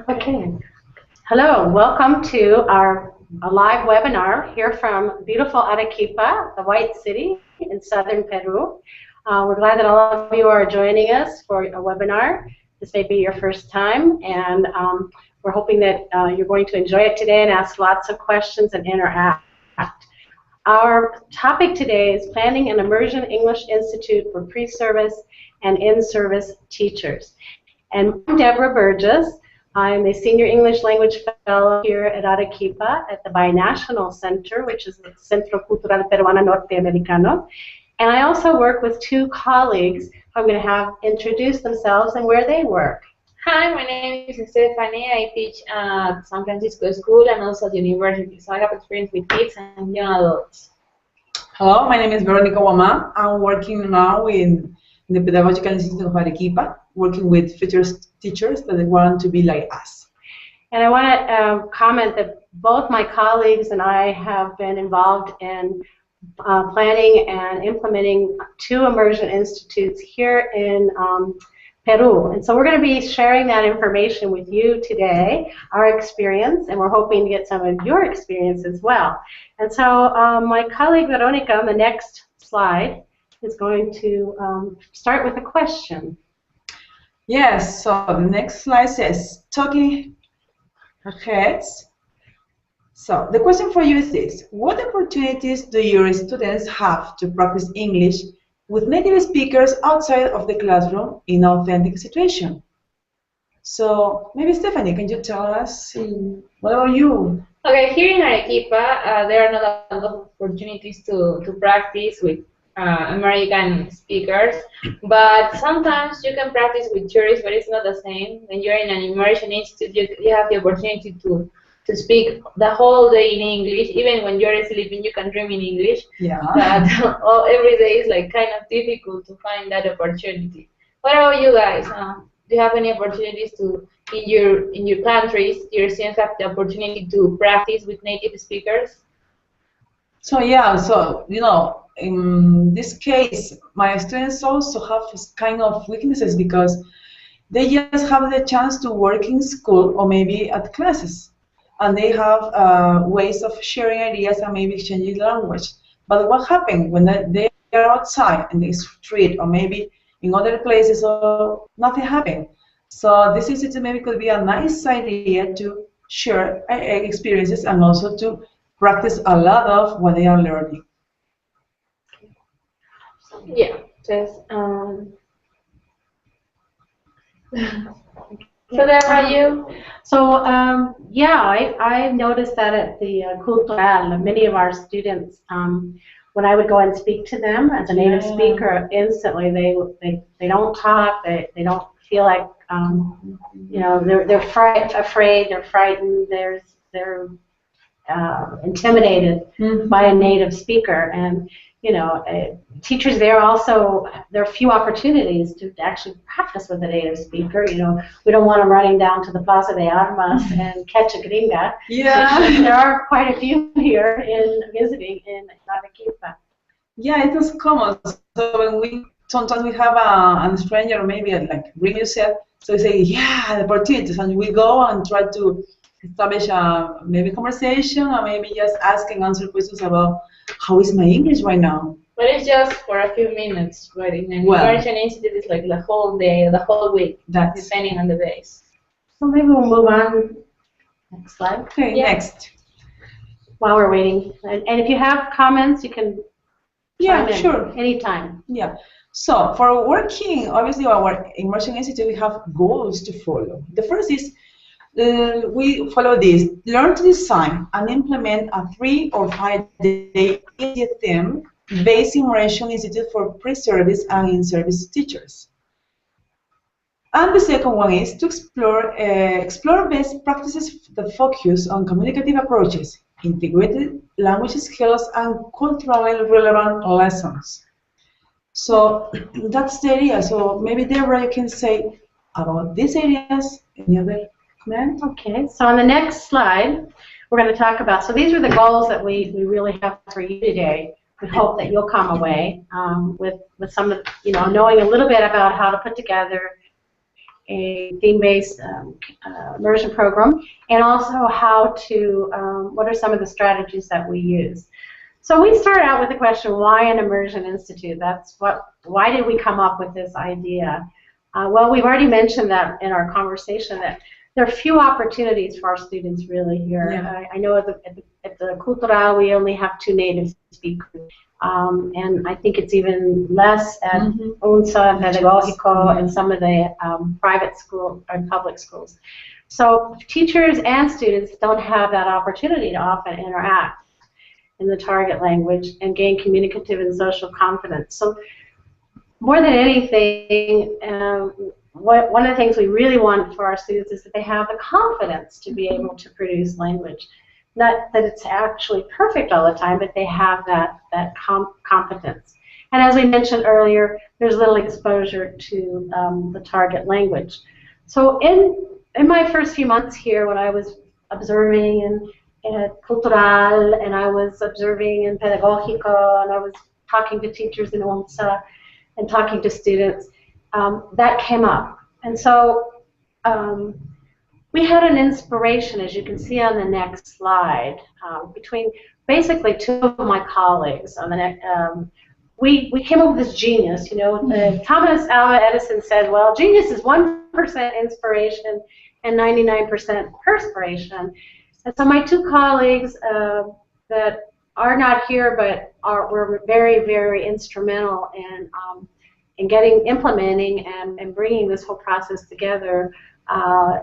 Okay. Hello, welcome to our live webinar here from beautiful Arequipa, the White City in southern Peru. We're glad that all of you are joining us for a webinar. This may be your first time, and we're hoping that you're going to enjoy it today and ask lots of questions and interact. Our topic today is Planning an Immersion English Institute for Pre-Service and In-Service Teachers. And I'm Debra Burgess. I'm a Senior English Language Fellow here at Arequipa at the Binational Center, which is the Centro Cultural Peruano Norteamericano. And I also work with two colleagues who I'm going to have introduce themselves and where they work. Hi, my name is Stefany. I teach at San Francisco School and also at the university, so I have experience with kids and young adults. Hello, my name is Veronica Huaman. I'm working now in the Pedagogical Institute of Arequipa, working with future teachers that want to be like us. And I want to comment that both my colleagues and I have been involved in planning and implementing two immersion institutes here in Peru. And so we're going to be sharing that information with you today, our experience, and we're hoping to get some of your experience as well. And so my colleague Veronica on the next slide is going to start with a question. Yes, so the next slide says, talking heads. So the question for you is this: what opportunities do your students have to practice English with native speakers outside of the classroom in an authentic situation? So maybe Stefany, can you tell us what about you? Okay, here in Arequipa, there are not a lot of opportunities to practice with American speakers, but sometimes you can practice with tourists, but it's not the same. When you're in an immersion institute, you have the opportunity to speak the whole day in English. Even when you're sleeping, you can dream in English. Yeah. But every day is like kind of difficult to find that opportunity. What about you guys? Do you have any opportunities to in your countries? Your students have the opportunity to practice with native speakers? So yeah, so you know, in this case, my students also have kind of weaknesses because they just have the chance to work in school or maybe at classes. And they have ways of sharing ideas and maybe exchanging language. But what happens when they are outside in the street or maybe in other places, or nothing happens? So this institute maybe could be a nice idea to share experiences and also to practice a lot of what they are learning. Yeah, just so Debra, you? So yeah, I noticed that at the Cultural, many of our students, when I would go and speak to them as a native speaker, instantly they don't talk, they don't feel like you know, they're afraid, they're frightened, they're intimidated by a native speaker. And you know, teachers there also, there are few opportunities to actually practice with a native speaker. You know, we don't want them running down to the Plaza de Armas and catch a gringa. Yeah. There are quite a few here in visiting in Arequipa. Yeah, it is common. So when sometimes we have a stranger, or maybe like bring yourself, so we say, yeah, the opportunities, and we go and try to establish a maybe conversation, or maybe just ask and answer questions about how is my English right now. But it's just for a few minutes, right? In an immersion institute, it's like the whole day, the whole week, depending on the base. So maybe we'll move on. Next slide. Okay, next. While we're waiting, and if you have comments, you can. Yeah, sure. Anytime. Yeah. So for working, obviously, our Immersion Institute, we have goals to follow. The first is we follow this: learn to design and implement a 3 or 5 day ELT-based Immersion Institute for pre-service and in-service teachers. And the second one is to explore best practices that focus on communicative approaches, integrated language skills, and culturally relevant lessons. So that's the area. So maybe Debra, you can say about these areas. Any other comment? Okay. So on the next slide, we're going to talk about. So these are the goals that we really have for you today. We hope that you'll come away with some, you know, knowing a little bit about how to put together a theme-based immersion program, and also how to, what are some of the strategies that we use. So we start out with the question, why an Immersion Institute? Why did we come up with this idea? Well, we've already mentioned that in our conversation that there are few opportunities for our students really here. Yeah. I know at the Cultural we only have 2 native speakers, and I think it's even less at UNSA, Pedagogico, and some of the private school and public schools. So teachers and students don't have that opportunity to often interact in the target language and gain communicative and social confidence. So more than anything, one of the things we really want for our students is that they have the confidence to be able to produce language. Not that it's actually perfect all the time, but they have that competence. And as we mentioned earlier, there's little exposure to the target language. So in my first few months here, when I was observing in Cultural, and I was observing in Pedagogico, and I was talking to teachers in UNSA, and talking to students, that came up. And so we had an inspiration, as you can see on the next slide, between basically 2 of my colleagues. On the next, we came up with this genius. You know, Thomas Alva Edison said, well, genius is 1% inspiration and 99% perspiration. And so my 2 colleagues that are not here but were very, very instrumental in implementing and bringing this whole process together.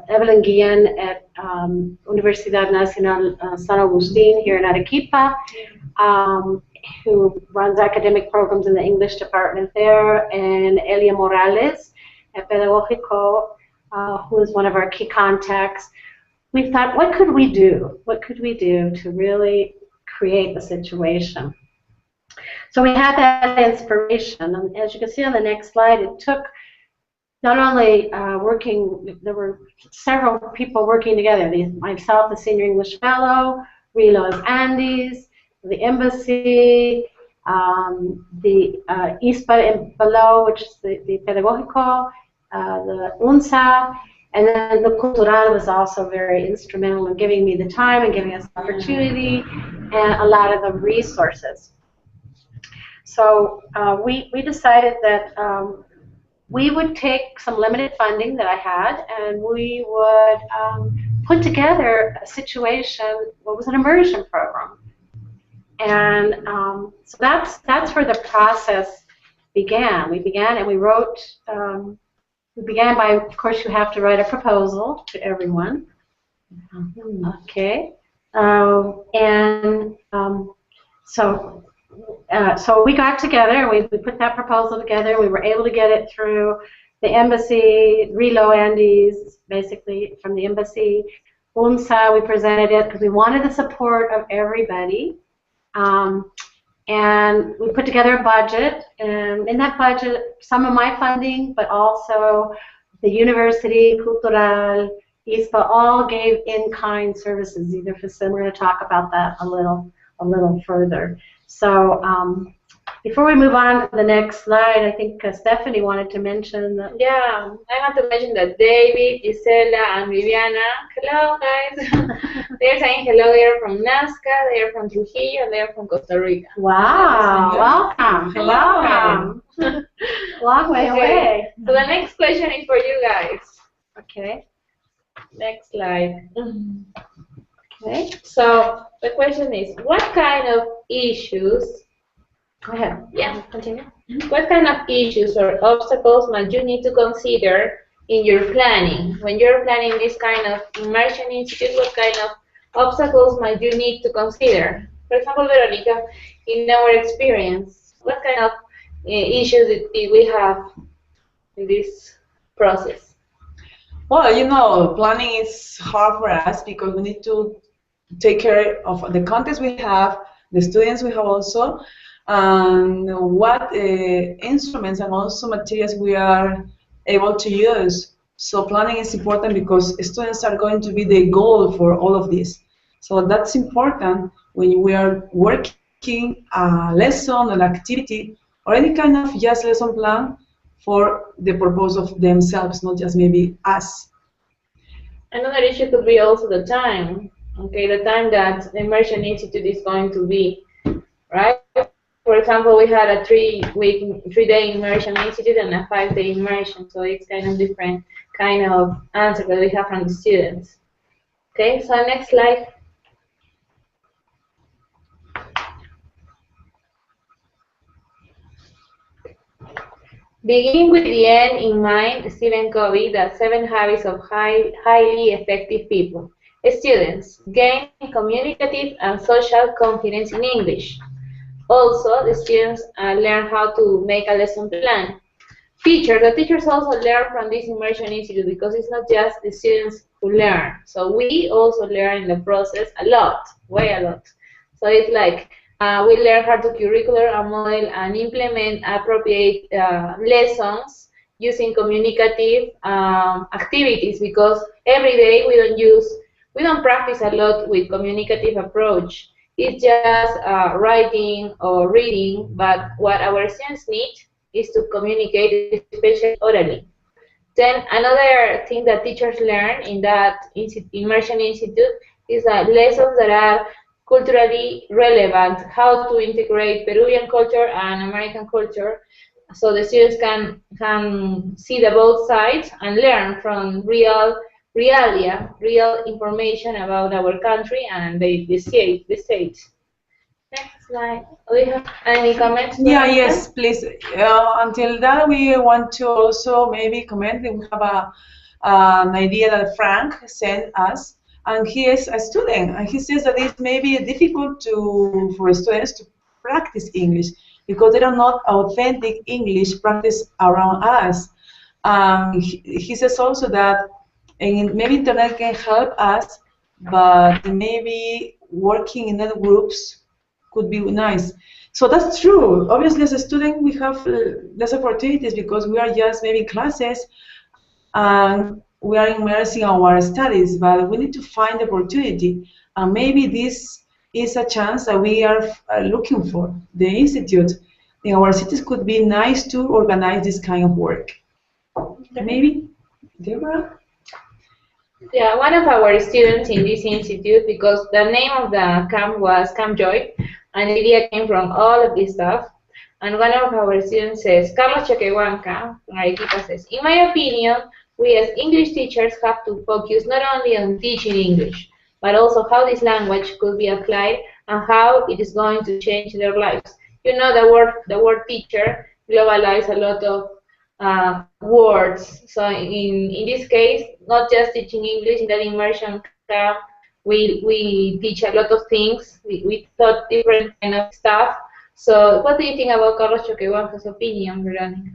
Evelyn Guillen at Universidad Nacional San Agustin here in Arequipa, who runs academic programs in the English department there, and Elia Morales at Pedagogico, who is one of our key contacts. We thought, what could we do? What could we do to really create the situation? So we had that inspiration, and as you can see on the next slide, it took not only there were several people working together, myself, the Senior English Fellow, RELO as Andes, the Embassy, the ISPA below, which is the Pedagogico, the UNSA, and then the Cultural was also very instrumental in giving me the time and giving us the opportunity and a lot of the resources. So we decided that we would take some limited funding that I had, and we would put together a situation, what was an immersion program. And so that's where the process began. We began and we wrote, we began by, of course, you have to write a proposal to everyone. Okay. So we got together and we put that proposal together. We were able to get it through the Embassy, RELO Andes, basically from the Embassy. UNSA, we presented it because we wanted the support of everybody. And we put together a budget, and in that budget, some of my funding, but also the university, Cultural, ISPA, all gave in-kind services, either facility. We're going to talk about that a little further. So before we move on to the next slide, I think Stefany wanted to mention that. Yeah, I want to mention that David, Gisela, and Viviana, hello guys. They're saying hello. They're from Nazca, they're from Trujillo, and they're from Costa Rica. Wow, welcome. Welcome. Long way away. So the next question is for you guys. Okay. Next slide. Okay. So the question is, what kind of issues? Go ahead. Yeah, continue. What kind of issues or obstacles might you need to consider in your planning? When you're planning this kind of Immersion Institute, what kind of obstacles might you need to consider? For example, Veronica, in our experience, what kind of issues did we have in this process? Well, you know, planning is hard for us because we need to take care of the context we have, the students we have also, and what instruments and also materials we are able to use. So planning is important because students are going to be the goal for all of this. So that's important when we are working a lesson, an activity, or any kind of just lesson plan for the purpose of themselves, not just maybe us. Another issue could be also the time. Okay, the time that the Immersion Institute is going to be, right? For example, we had a 3-day Immersion Institute and a 5-day immersion, so it's kind of different kind of answer that we have from the students. Okay, so next slide. Beginning with the end in mind, Stephen Covey, the 7 habits of highly effective people. Students, gain communicative and social confidence in English. Also, the students learn how to make a lesson plan. The teachers also learn from this Immersion Institute because it's not just the students who learn. So we also learn in the process a lot, way a lot. So it's like we learn how to curricular and model and implement appropriate lessons using communicative activities, because every day we don't practice a lot with communicative approach. It's just writing or reading, but what our students need is to communicate, especially orally. Then another thing that teachers learn in that Immersion Institute is that lessons that are culturally relevant, how to integrate Peruvian culture and American culture, so the students can see the both sides and learn from real information about our country and the state. Next slide. Do you have any comments? Yeah, yes, please. Until that, we want to also maybe comment. We have an idea that Frank sent us, and he is a student, and he says that it may be difficult for students to practice English because they are not authentic English practice around us. He says also that maybe internet can help us, but maybe working in other groups could be nice. So that's true. Obviously, as a student, we have less opportunities because we are just maybe classes and we are immersing our studies, but we need to find opportunity. And maybe this is a chance that we are looking for. The Institute in our cities could be nice to organize this kind of work. Maybe, Debra? Yeah, one of our students in this institute, because the name of the camp was Camp Joy, and the idea came from all of this stuff. And one of our students says, Carlos Choquehuanca, from Arequipa, says, in my opinion, we as English teachers have to focus not only on teaching English, but also how this language could be applied and how it is going to change their lives. You know, the word teacher globalizes a lot of words. So in this case, not just teaching English in that immersion camp, we teach a lot of things. We taught different kind of stuff. So what do you think about Carlos Choquehuanca's opinion, Veronica?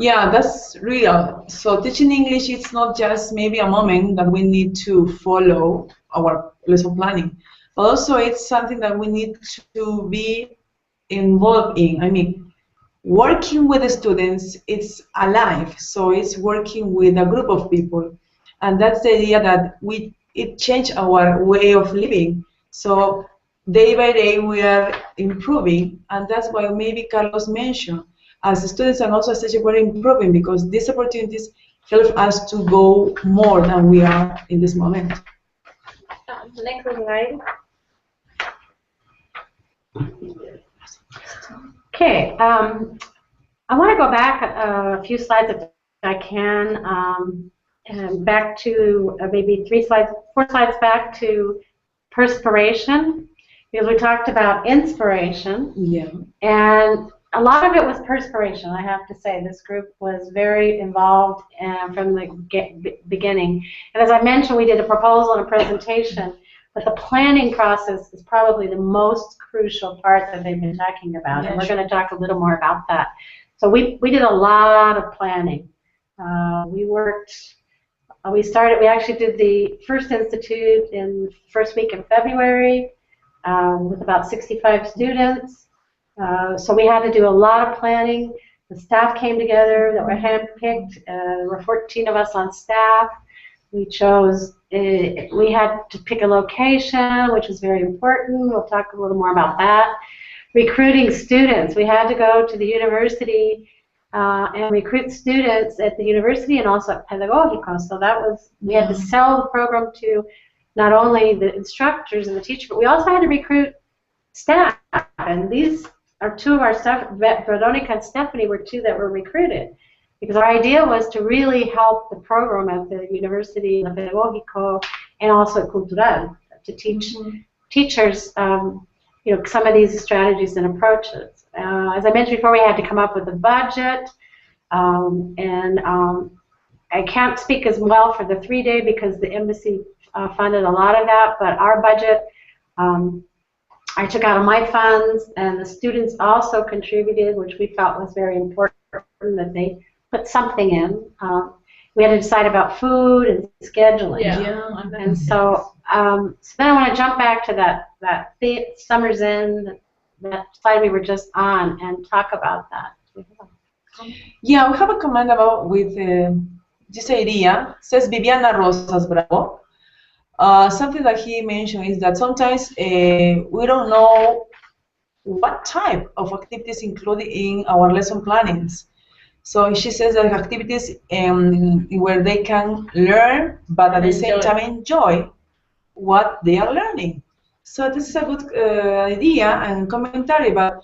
Yeah, that's real. So teaching English is not just maybe a moment that we need to follow our lesson planning, but also it's something that we need to be involved in. I mean, working with the students, it's alive, so it's working with a group of people, and that's the idea that it changed our way of living. So day by day we are improving, and that's why maybe Carlos mentioned, as students and also as teachers, we're improving because these opportunities help us to go more than we are in this moment. Next slide. Okay, I want to go back a few slides if I can, and back to maybe 4 slides back to perspiration, because we talked about inspiration. Yeah. And a lot of it was perspiration, I have to say. This group was very involved from the beginning. And as I mentioned, we did a proposal and a presentation, but the planning process is probably the most crucial part that they've been talking about. Yeah, and we're going to talk a little more about that. So we did a lot of planning. We actually did the first institute in the first week in February with about 65 students. So we had to do a lot of planning. The staff came together that were handpicked. There were 14 of us on staff. We had to pick a location, which was very important. We'll talk a little more about that. Recruiting students. We had to go to the university and recruit students at the university and also at Pedagogico. So that was, we had to sell the program to not only the instructors and the teachers, but we also had to recruit staff. And these are two of our staff. Veronica and Stefany were two that were recruited, because our idea was to really help the program at the university, the Pedagogico, and also at Cultural, to teach teachers some of these strategies and approaches. As I mentioned before, we had to come up with a budget, and I can't speak as well for the 3-day because the embassy funded a lot of that, but our budget, I took out of my funds, and the students also contributed, which we felt was very important that they put something in. We had to decide about food and scheduling. And so, so then I want to jump back to that Summer's End, that slide we were just on, and talk about that. Yeah, we have a comment about with this idea. Says Viviana Rosas Bravo. Something that he mentioned is that sometimes we don't know what type of activities included in our lesson plannings. So she says that activities where they can learn, but at the same time enjoy what they are learning. So this is a good idea and commentary. But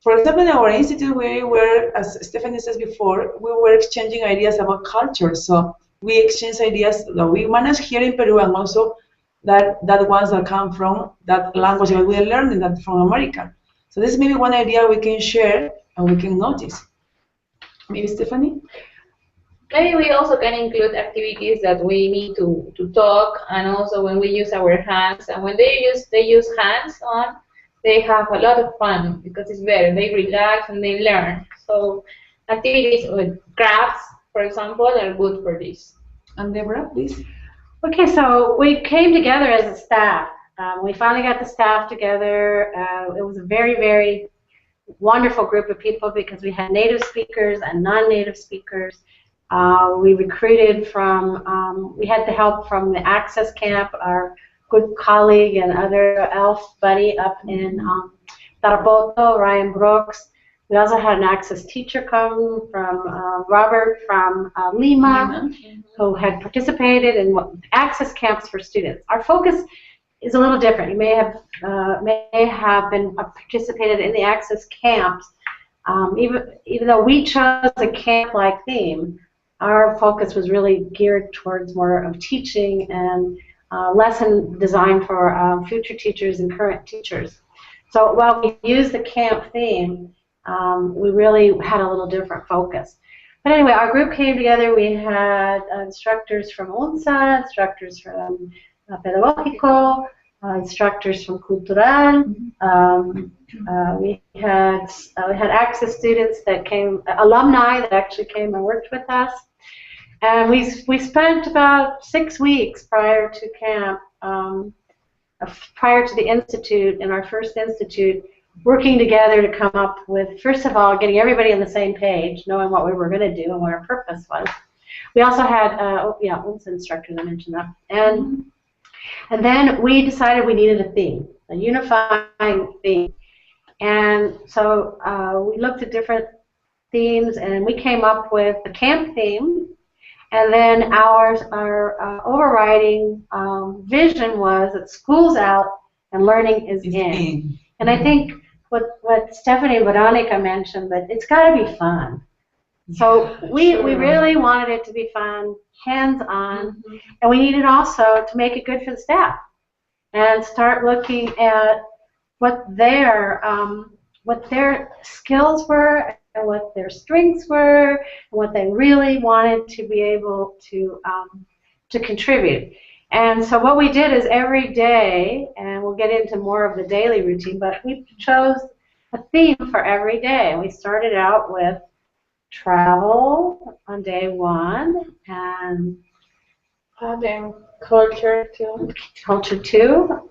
for example, in our institute, we were, as Stefany says before, we were exchanging ideas about culture. So we exchange ideas that we manage here in Peru, and also that ones that come from that language that we are learning that from America. So this is maybe one idea we can share and we can notice. Maybe Stefany? Maybe we also can include activities that we need to talk, and also when we use our hands. And when they use hands on, they have a lot of fun because it's better. They relax and they learn. So activities with crafts, for example, are good for this. And Debra, please. Okay, so we came together as a staff. We finally got the staff together. It was a very, very wonderful group of people because we had native speakers and non-native speakers. We recruited from, we had the help from the Access Camp, our good colleague and other ELF buddy up in Tarapoto, Ryan Brooks. We also had an Access teacher come from Robert from Lima, who had participated in Access camps for students. Our focus is a little different. You may have been participated in the Access camps. Even though we chose a camp-like theme, our focus was really geared towards more of teaching and lesson design for future teachers and current teachers. So while we used the camp theme, we really had a little different focus. But anyway, our group came together. We had instructors from UNSA, instructors from Pedagogico, instructors from Cultural. We had Access students that came, alumni that actually came and worked with us. And we spent about 6 weeks prior to camp, prior to the institute, in our first institute, working together to come up with, first of all, getting everybody on the same page, knowing what we were going to do and what our purpose was. We also had, UNSA instructors, I mentioned that. And then we decided we needed a theme, a unifying theme. And so we looked at different themes, and we came up with the camp theme. And then our overriding vision was that school's out and learning is in. And I think what Stefany and Veronica mentioned, that it's got to be fun. So we really wanted it to be fun, hands-on, and we needed also to make it good for the staff and start looking at what their skills were and what their strengths were and what they really wanted to be able to contribute. And so what we did is every day, and we'll get into more of the daily routine, but we chose a theme for every day. We started out with travel on day 1, and then culture 2. Culture 2.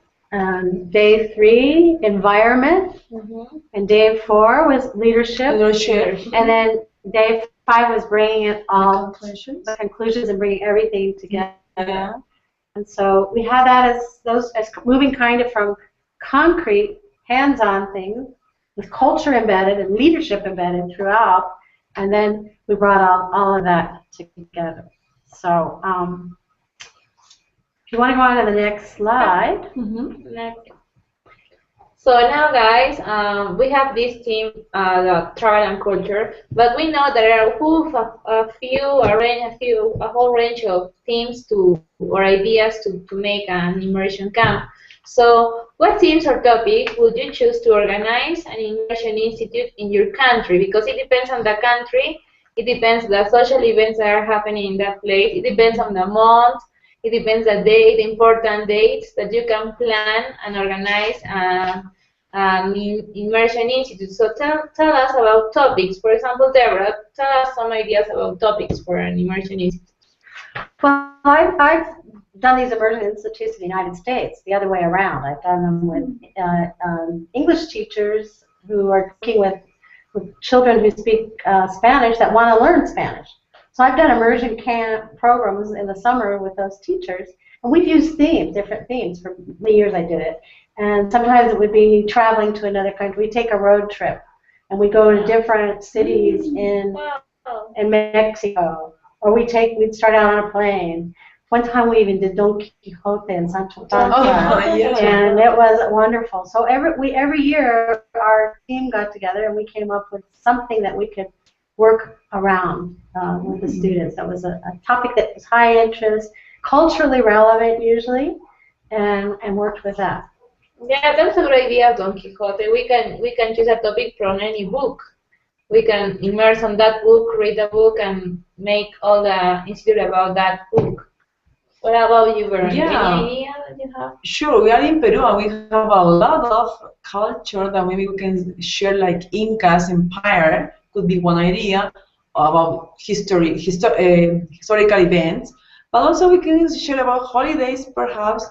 Day 3, environment. And day 4 was leadership. And then day 5 was bringing it all, the conclusions and bringing everything together. And so we had that as moving kind of from concrete, hands-on things with culture embedded and leadership embedded throughout, And then we brought all of that together. So if you want to go on to the next slide. Next. So now, guys, we have this team, the travel and culture, but we know there are a whole range of themes or ideas to make an immersion camp. So, what themes or topics would you choose to organize an immersion institute in your country? Because it depends on the country, it depends on the social events that are happening in that place, it depends on the month, it depends on the date, the important dates that you can plan and organize an immersion institute. So tell us about topics. For example, Debra, tell us some ideas about topics for an immersion institute. Well, I've done these immersion institutes in the United States the other way around. I've done them with English teachers who are working with children who speak Spanish that want to learn Spanish. So I've done immersion camp programs in the summer with those teachers, and we've used different themes. For many years I did it. And sometimes it would be traveling to another country. We take a road trip, and we go to different cities in Mexico, or we'd start out on a plane. One time we even did Don Quixote in Sancho Panza, and it was wonderful. So every year our team got together and we came up with something that we could work around with the students. That was a topic that was high interest, culturally relevant usually, and worked with that. Yeah, that's a great idea, Don Quixote. We can choose a topic from any book. We can immerse on that book, read the book, and make all the institute about that book. What about you, Veronica? Yeah. Any idea that you have? Sure, we are in Peru and we have a lot of culture that maybe we can share, like Inca's empire could be one idea about historical events, but also we can share about holidays perhaps,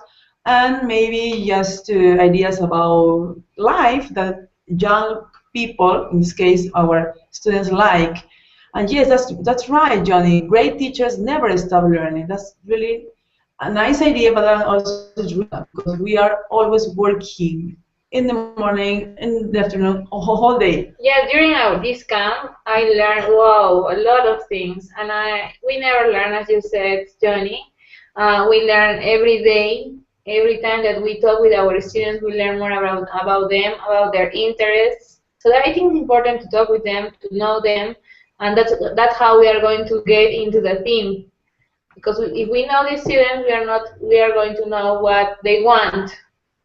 and maybe just ideas about life that young people, in this case our students, like. And yes, that's right, Johnny. Great teachers never stop learning. That's really a nice idea, but also true because we are always working in the morning, in the afternoon, a whole day. Yeah, during this camp, I learned a lot of things, and we never learn, as you said, Johnny. We learn every day. Every time that we talk with our students, we learn more about them, about their interests. So I think it's important to talk with them, to know them, and that's how we are going to get into the theme. Because if we know the students, we are going to know what they want,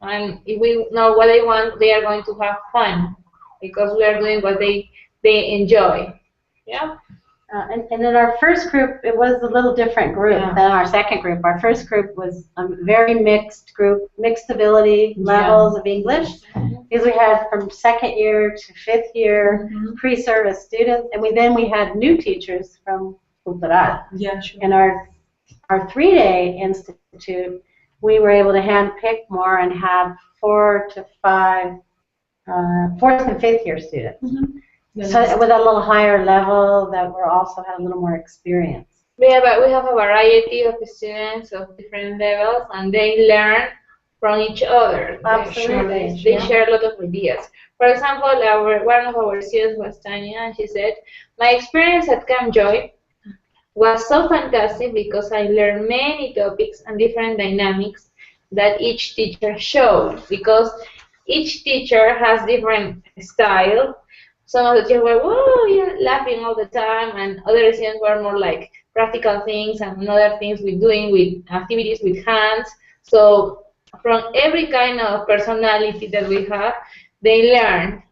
and if we know what they want, they are going to have fun because we are doing what they enjoy. Yeah. And in our first group, it was a little different group than our second group. Our first group was a very mixed group, mixed ability levels of English, because we had from second year to fifth year pre-service students, and then we had new teachers from Cultural. Yeah, sure. In our 3-day institute, we were able to handpick more and have 4 to 5 fourth and fifth year students. So with a little higher level that we also had a little more experience. Yeah, but we have a variety of students of different levels, and they learn from each other. Absolutely. They share a lot of ideas. For example, one of our students was Tanya, and she said, "My experience at Camp Joy was so fantastic because I learned many topics and different dynamics that each teacher showed, because each teacher has different style. Some of the teachers were, whoa, you're laughing all the time, and other students were more like practical things and other things with activities with hands. So from every kind of personality that we have, they learn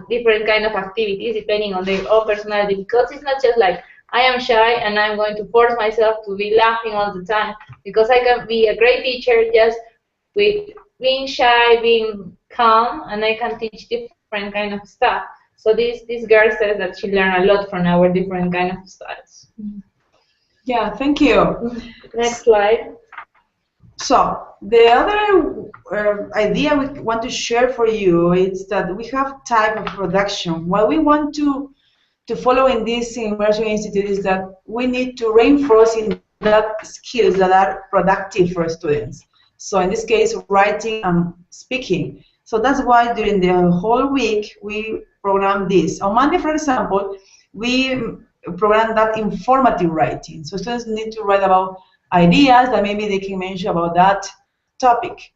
different kind of activities depending on their own personality, because it's not just like, I am shy and I'm going to force myself to be laughing all the time, because I can be a great teacher just with being shy, being calm, and I can teach different kind of stuff. So this girl says that she learned a lot from our different kind of styles. Yeah, thank you. Next slide. So the other idea we want to share for you is that we have type of production. What we want to follow in this Immersion Institute is that we need to reinforce in that skills that are productive for students. So in this case, writing and speaking. So that's why during the whole week we program this. On Monday, for example, we program that informative writing. So students need to write about ideas that maybe they can mention about that topic.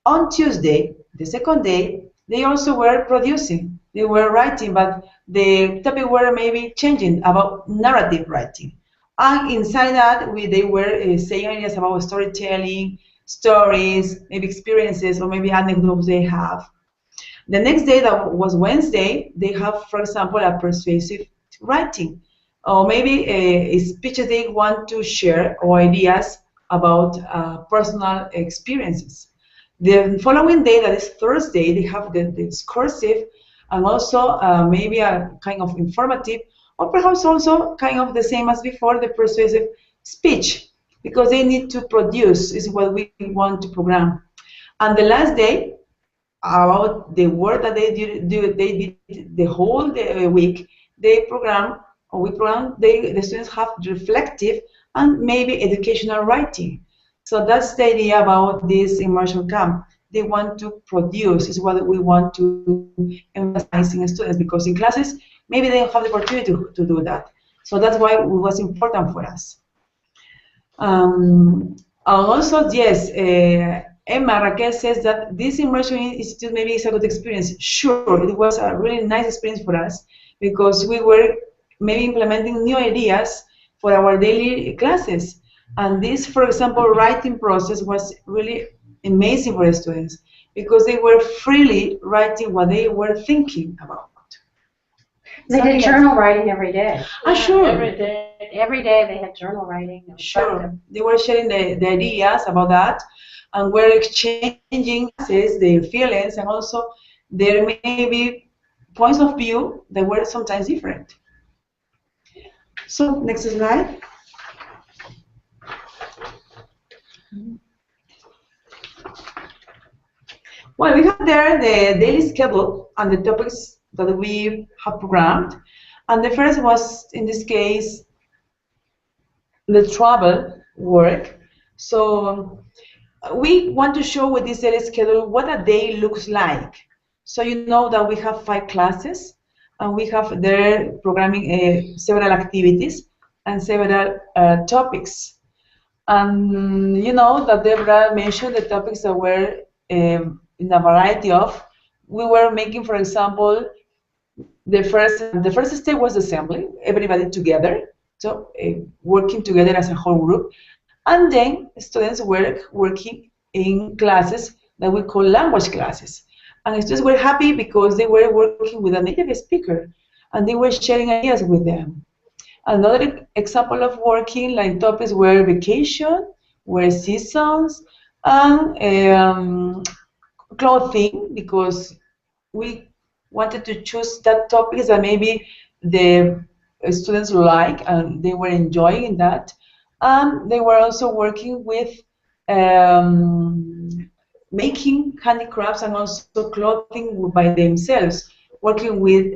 On Tuesday, the second day, they also were producing. They were writing, but the topic were maybe changing about narrative writing. And inside that, they were saying ideas about storytelling, stories, maybe experiences, or maybe anecdotes they have. The next day, that was Wednesday, they have, for example, a persuasive writing, or maybe a speech they want to share or ideas about personal experiences. The following day, that is Thursday, they have the discursive and also maybe a kind of informative, or perhaps also kind of the same as before, the persuasive speech, because they need to produce, is what we want to program. And the last day, about the work that they did the whole week, they program, or we program, the students have reflective and maybe educational writing. So that's the idea about this immersion camp. They want to produce, is what we want to emphasize in students, because in classes, maybe they don't have the opportunity to do that. So that's why it was important for us. And also, yes, Emma Raquel says that this Immersion Institute maybe is a good experience. Sure, it was a really nice experience for us, because we were maybe implementing new ideas for our daily classes. And this, for example, writing process was really amazing for the students, because they were freely writing what they were thinking about. They did journal writing every day. Sure. Every day they had journal writing. Sure. They were sharing the ideas about that, and were exchanging their feelings, and also their maybe points of view that were sometimes different. So, next slide. Well, we have there the daily schedule and the topics that we have programmed. And the first was, in this case, the travel work. So we want to show with this daily schedule what a day looks like. So you know that we have 5 classes, and we have there programming several activities and several topics. And you know that Debra mentioned the topics that were in a variety of. We were making, for example, the first step was assembly, everybody together, so working together as a whole group. And then students were working in classes that we call language classes. And students were happy because they were working with a native speaker, and they were sharing ideas with them. Another example of working like topics were vacation, were seasons, and clothing, because we wanted to choose that topics that maybe the students like and they were enjoying that. And they were also working with making handicrafts and also clothing by themselves, working with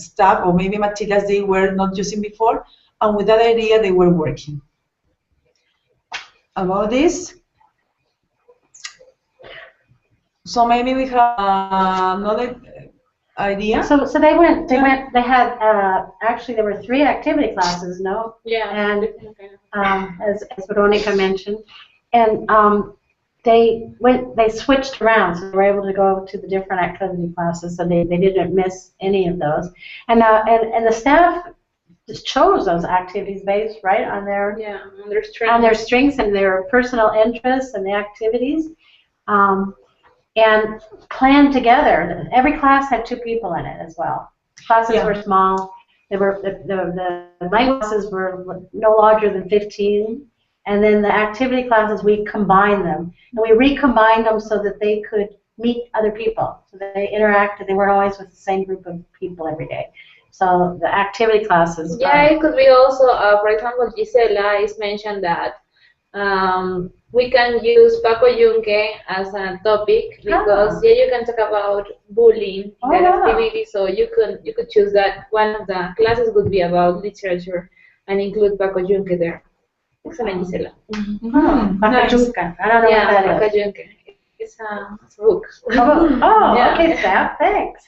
stuff or maybe materials they were not using before, and with that idea they were working. About this, so maybe we have another idea. So they had actually there were 3 activity classes, no? Yeah. And as Veronica mentioned, and they switched around, so they were able to go to the different activity classes, so they didn't miss any of those. And the staff just chose those activities based on their strengths and their personal interests and the activities, and planned together. Every class had 2 people in it as well. Classes were small. They were the language classes were no larger than 15. And then the activity classes, we combined them. And we recombined them so that they could meet other people. So they interacted. They weren't always with the same group of people every day. So the activity classes. Yeah, it could be also, for example, Gisela is mentioned that we can use Paco Yunque as a topic, because you can talk about bullying in that activity. So you could choose that one of the classes would be about literature and include Paco Yunque there. Excellent, Gisela. Nice. I don't know what that is. It's a book. Oh, Yeah. okay, Steph, thanks.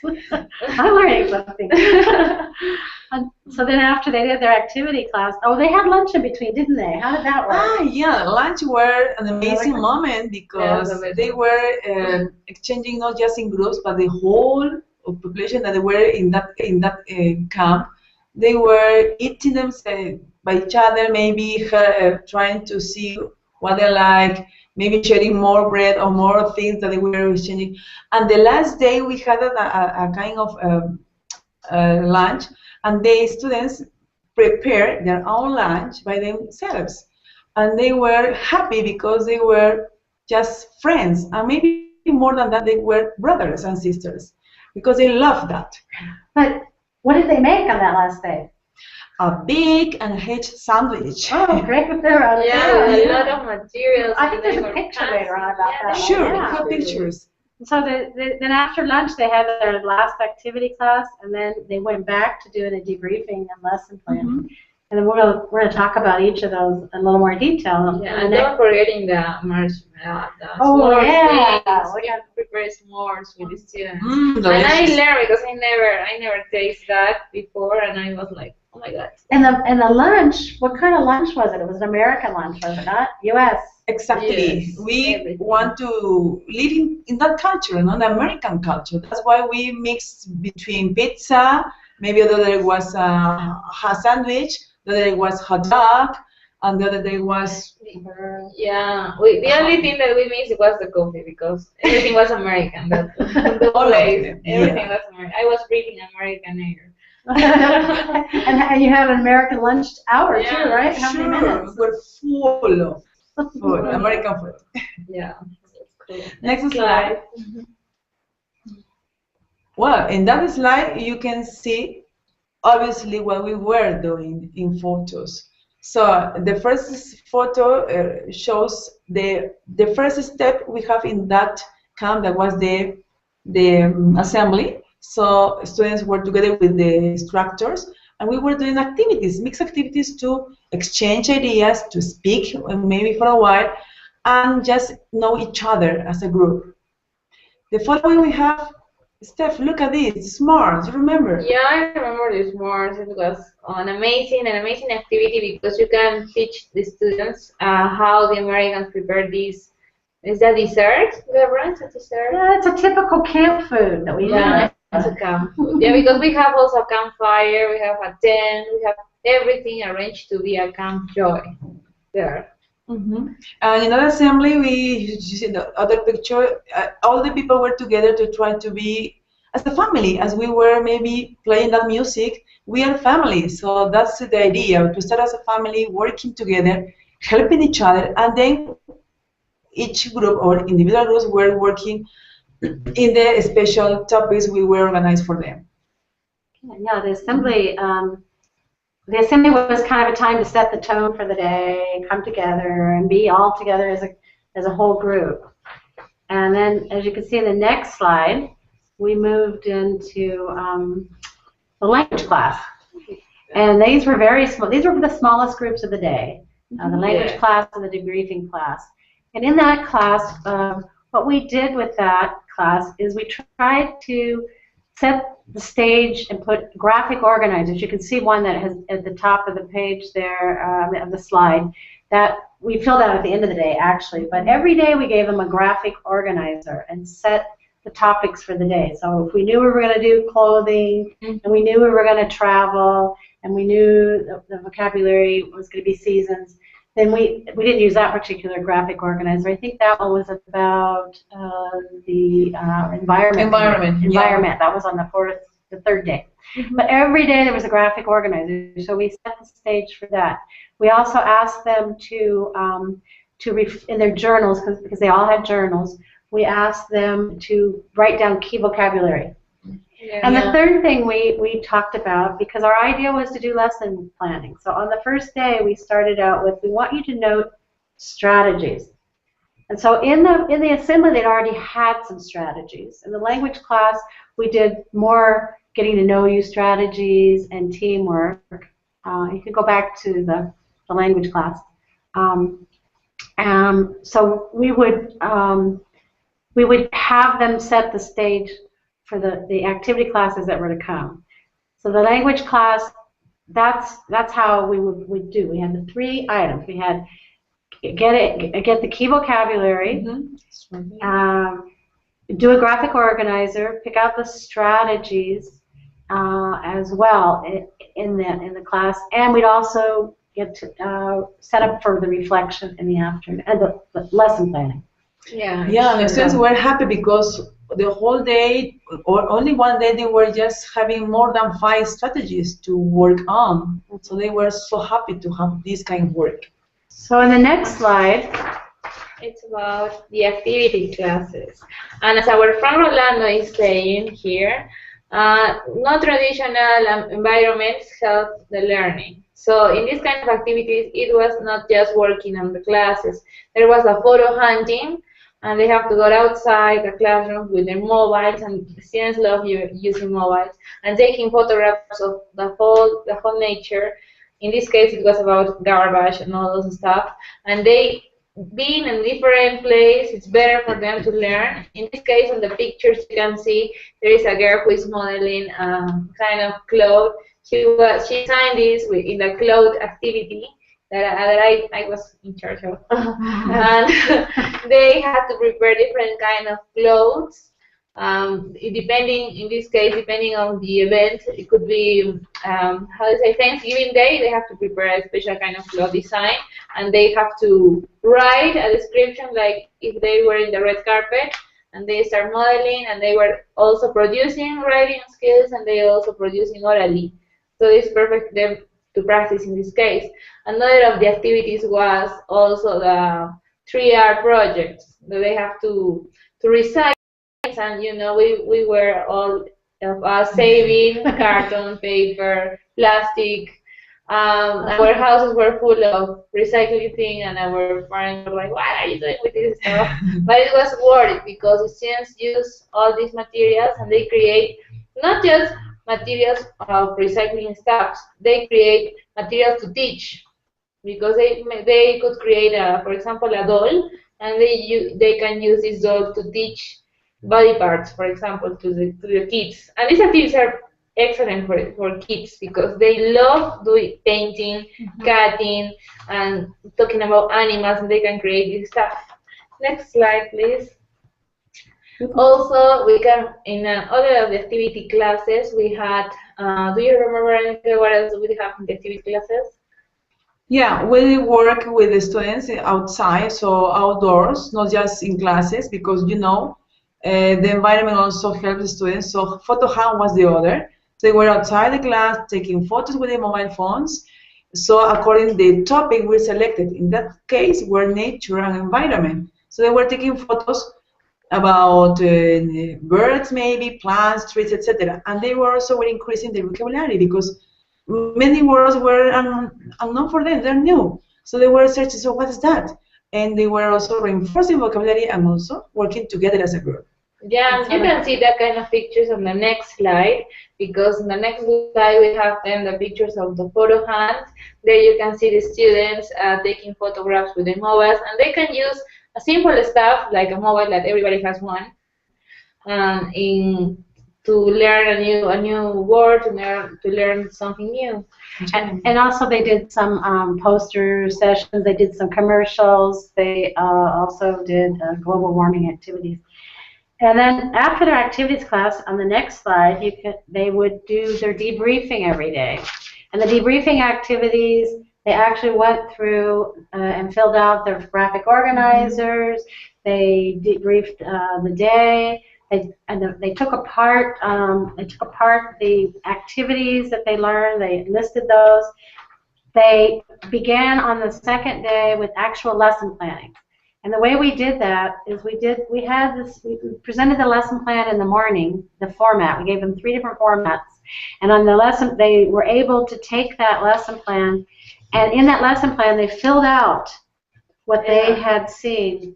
I'm learning something. And so then after they did their activity class, oh, they had lunch in between, didn't they? How did that work? Yeah, lunch were an amazing moment because Yeah, they were exchanging not just in groups, but the whole population that they were in that camp. They were eating them by each other, maybe trying to see what they like, maybe sharing more bread or more things that they were exchanging. And the last day we had a kind of lunch, and the students prepared their own lunch by themselves. And they were happy because they were just friends, and maybe more than that, they were brothers and sisters because they loved that. But what did they make on that last day? A big and huge sandwich. Oh, great. Yeah, a lot of materials. I think and there's they a were picture fancy. later on about that. Sure, we Yeah. have pictures. So then after lunch, they had their last activity class, and then they went back to doing a debriefing and lesson plan. And then we're gonna talk about each of those in a little more detail. Yeah, and don't forgetting the marshmallow. Oh, s'mores yeah. things. We We got- prepare s'mores with the students. Mm, And I delicious. learned because I never tasted that before, and I was like, oh my god. And the lunch, what kind of lunch was it? It was an American lunch, was it not? U.S. Exactly. Yes, We everything. want to live in that culture, not the American culture. That's why we mix between pizza, maybe the other day was a sandwich, the other day was hot dog, and the other day was Yeah, the only thing that we missed was the coffee because everything was American. The All of place, them, everything yeah. was American. I was breathing American air. And you had an American lunch hour too, Yeah, right? How many minutes? We're full of food, American food. Yeah, that's cool. Next slide. Well, in that slide, you can see obviously what we were doing in photos. So the first photo shows the first step we have in that camp, that was the assembly. So students were together with the instructors, and we were doing activities, mixed activities to exchange ideas, to speak maybe for a while, and just know each other as a group. The following we have, Steph, look at this, smart, you remember? Yeah, I remember this more. It was an amazing activity because you can teach the students how the Americans prepare this. Is that dessert, Debra? Is that dessert? Yeah, it's a typical camp food that we Yeah, do. it's a camp food. Yeah, because we have also a campfire, we have a tent, we have everything arranged to be a camp joy there. Mm-hmm. And in that assembly, you see the other picture, all the people were together to try to be as a family, as we were maybe playing that music. We are family, so that's the idea, to start as a family, working together, helping each other, and then each group or individual groups were working in the special topics we were organized for them. Yeah, the assembly was kind of a time to set the tone for the day, come together, and be all together as a whole group. And then, as you can see in the next slide, we moved into the language class. And these were very small. These were the smallest groups of the day, the language class and the debriefing class. And in that class, what we did with that class is we tried to set the stage and put graphic organizers. You can see one that has at the top of the page there, of the slide, that we filled out at the end of the day, actually. But every day we gave them a graphic organizer and set the topics for the day. So if we knew we were going to do clothing, and we knew we were going to travel, and we knew the vocabulary was going to be seasons, then we didn't use that particular graphic organizer. I think that one was about the environment. Yeah. That was on the third day. But every day there was a graphic organizer, so we set the stage for that. We also asked them to in their journals, because they all had journals, we asked them to write down key vocabulary. Yeah. And the third thing we talked about, because our idea was to do lesson planning. So on the first day, we started out with, we want you to note strategies. And so in the assembly, they'd already had some strategies. In the language class, we did more getting to know you strategies and teamwork. You can go back to the language class. So we would we would have them set the stage for the activity classes that were to come. So the language class, that's how we would do. We had the 3 items. We had get the key vocabulary, do a graphic organizer, pick out the strategies as well in the class, and we'd also get to set up for the reflection in the afternoon and the lesson planning. Yeah, in a sense, we're happy because the whole day, or only one day, they were just having more than 5 strategies to work on. So they were so happy to have this kind of work. So in the next slide, it's about the activity classes. And as our friend Rolando is saying here, non-traditional environments help the learning. So in these kind of activities, it was not just working on the classes. There was a photo hunting, and they have to go outside the classroom with their mobiles, and students love using mobiles, and taking photographs of the whole nature. In this case, it was about garbage and all those stuff. And they, being in different places, it's better for them to learn. In this case, on the pictures you can see, there is a girl who is modeling kind of cloth. She signed this in the cloth activity that I was in charge of. And they had to prepare different kind of clothes. Depending, in this case, depending on the event, it could be, how to say, Thanksgiving Day, they have to prepare a special kind of cloth design, and they have to write a description like if they were in the red carpet, and they start modeling, and they were also producing writing skills, and they also producing orally. So it's perfect them to practice in this case. Another of the activities was also the 3R projects that they have to recycle. And you know, we were all of us saving carton, paper, plastic. Our houses were full of recycling things, and our parents were like, "What are you doing with this stuff?" But it was worth it because the students use all these materials, and they create not just materials of recycling stuff. They create materials to teach, because they could create, for example, a doll, and they can use this doll to teach body parts, for example, to the kids. And these activities are excellent for kids because they love doing painting, cutting, and talking about animals, and they can create this stuff. Next slide, please. Also, we can, in other of the activity classes, we had, do you remember what else we have in the activity classes? Yeah, we work with the students outside, so outdoors, not just in classes, because you know, the environment also helps the students. So photo hunt was the other. So they were outside the class taking photos with their mobile phones. So according to the topic we selected, in that case were nature and environment. So they were taking photos about birds, maybe plants, trees, etc. And they were also increasing their vocabulary because many words were unknown for them. They're new. So they were searching, so what is that? And they were also reinforcing vocabulary and also working together as a group. Yeah, you can see that kind of pictures on the next slide, because in the next slide we have then the pictures of the photo hunt. There you can see the students taking photographs with their mobiles, and they can use a simple stuff like a mobile that everybody has one, to learn a new word, to learn something new. And also they did some poster sessions, they did some commercials, they also did global warming activities. And then after their activities class, on the next slide, they would do their debriefing every day. And the debriefing activities, they actually went through and filled out their graphic organizers, they debriefed the day, they took apart the activities that they learned. They listed those. They began on the second day with actual lesson planning. And the way we did that is we presented the lesson plan in the morning, the format. We gave them 3 different formats. And on the lesson, they were able to take that lesson plan, and in that lesson plan, they filled out what they had seen.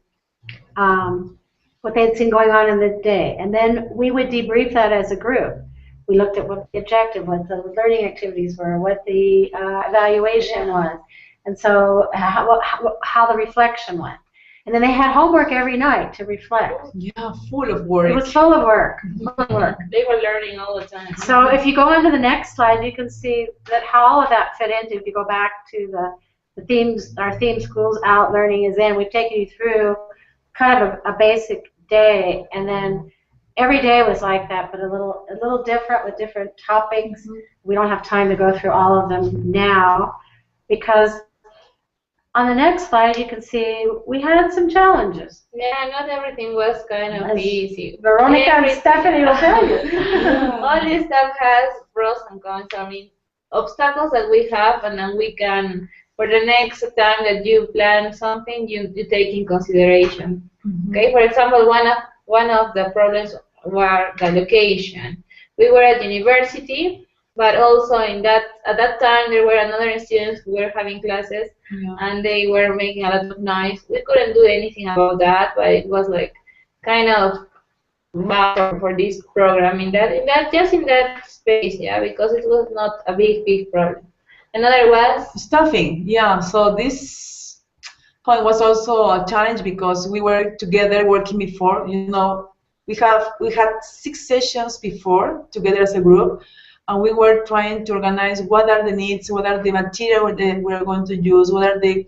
What they had seen going on in the day. And then we would debrief that as a group. We looked at what the objective, what the learning activities were, what the evaluation was, and so how the reflection went. And then they had homework every night to reflect. Yeah, full of work. It was full of work. Full of work. They were learning all the time. So if you go on to the next slide, you can see that how all of that fit into, if you go back to the themes, our theme schools out, learning is in, we've taken you through kind of a basic day, and then every day was like that, but a little different with different topics. We don't have time to go through all of them now, because on the next slide you can see we had some challenges. Yeah, not everything was kind of easy. Veronica and Stefany will tell you. All this stuff has pros and cons. I mean, obstacles that we have, and then we can, for the next time that you plan something, you take in consideration. Okay, for example, one of the problems were the location. We were at university, but also at that time there were another students who were having classes, and they were making a lot of noise. We couldn't do anything about that, but it was like kind of bad for this program in that space, yeah, because it was not a big problem. Another was staffing. Yeah, so this point was also a challenge because we were together working before. You know, we had 6 sessions before together as a group, and we were trying to organize what are the needs, what are the material that we're going to use, what are the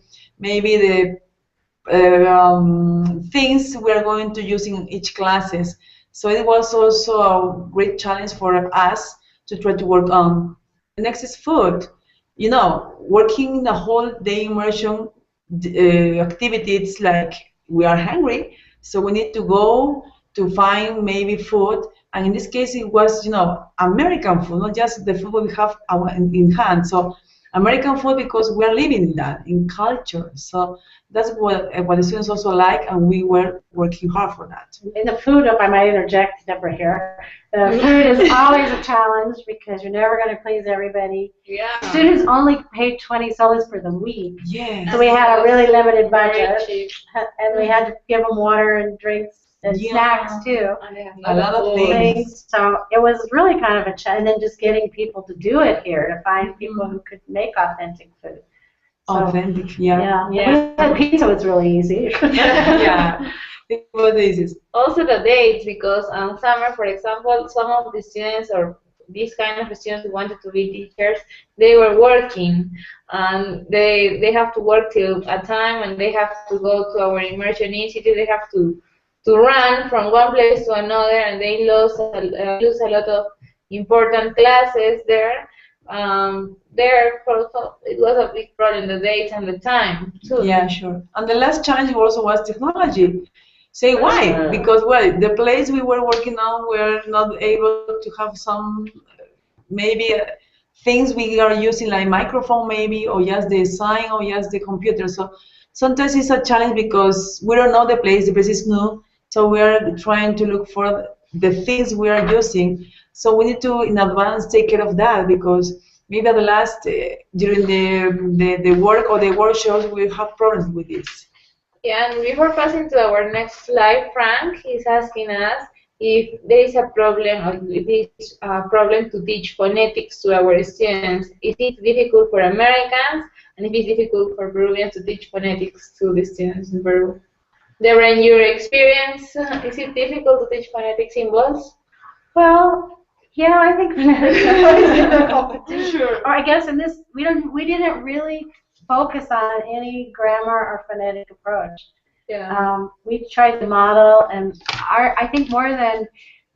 things we're going to use in each classes. So it was also a great challenge for us to try to work on. The next is food. You know, working the whole day immersion activity, it's like we are hungry, so we need to go to find maybe food. And in this case, it was, you know, American food, not just the food we have in hand. So American food, because we are living in that, in culture. So that's what the students also like, and we were working hard for that. In the food, if I might interject, Debra here, the food is always a challenge because you're never going to please everybody. Yeah. Students only pay 20 soles for the week. Yes. So we had a really limited budget, cheap. and we had to give them water and drinks and snacks too. A lot of things. So it was really kind of a challenge, and then just getting people to do it here, to find people who could make authentic food. So, authentic, yeah. Yeah. Pizza was really easy. Yeah. It was easy. Also the dates, because on summer, for example, some of the students or these kind of students who wanted to be teachers, they were working, and they have to work till a time, and they have to go to our Immersion Institute. They have to run from one place to another, and they lose a lot of important classes there. Therefore, it was a big problem, the dates and the time too. Yeah, sure. And the last challenge also was technology. Say why? Because, well, the place we were working on, we're not able to have some maybe things we are using, like microphone maybe, or just the sign, or just the computer. So sometimes it's a challenge because we don't know the place is new. So we are trying to look for the things we are using. So we need to, in advance, take care of that, because maybe at the last, during the work or the workshops, we have problems with this. Yeah, and before passing to our next slide, Frank is asking us if there is a problem, or if it's a problem to teach phonetics to our students. Is it difficult for Americans, and if it's difficult for Peruvians to teach phonetics to the students in Peru? Debra, in your experience, is it difficult to teach phonetic symbols? Well, yeah, I think phonetics is always difficult to teach. Sure. Or I guess in this, we didn't really focus on any grammar or phonetic approach. Yeah. We tried to model, and I think more than